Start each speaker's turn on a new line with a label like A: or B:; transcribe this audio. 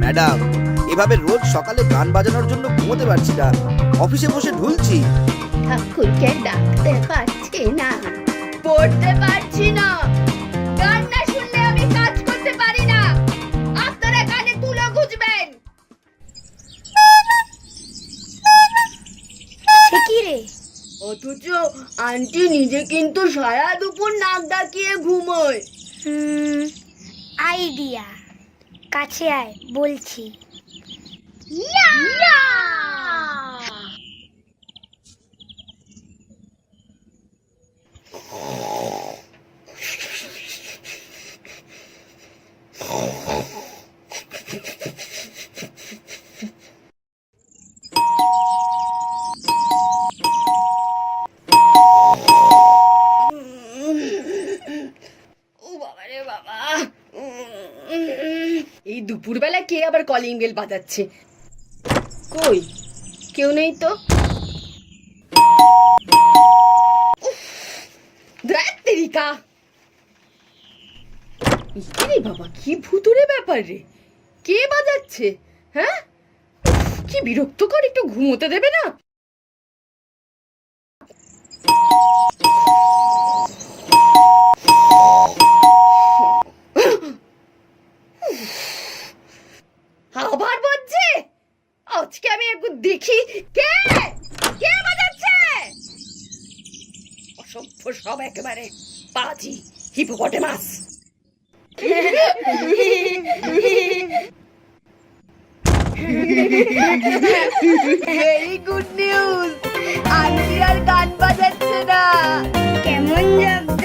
A: Madam, এভাবে রোজ সকালে গান বাজানোর জন্য ঘুমোতে পারছি না, অফিসে বসে ঢুলছি।
B: ঠাকুরকে ডাকতে পারছি না, পড়তে পারছি না, গান না শুনলে আমি কাজ করতে পারি না। আপনারা কানে তুলো গুজবেন।
C: কি রে?
B: অথচ আন্টি নিজে কিন্তু সারা দুপুর নাক ডাকিয়ে ঘুমোয়।
C: আইডিয়া, কাছে আয় বলছি।
B: এই দুপুরবেলা কে আবার কলিং বেল বাজাচ্ছে? কই, কেউ নেই তো। ধ্যাত্তেরিকা, বাবা কি ভুতুরে ব্যাপার রে, কে বাজাচ্ছে? হ্যাঁ, কি বিরক্তকর, একটু ঘুমোতে দেবে না? আবার বাজছে। আজকে আমি একটু দেখি কে কে বাজাচ্ছে। অসভ্য সব, একেবারে পাজি hippopotamus. Very good news, aunty আর গান বাজাচ্ছে না।
C: কেমন জব্দ?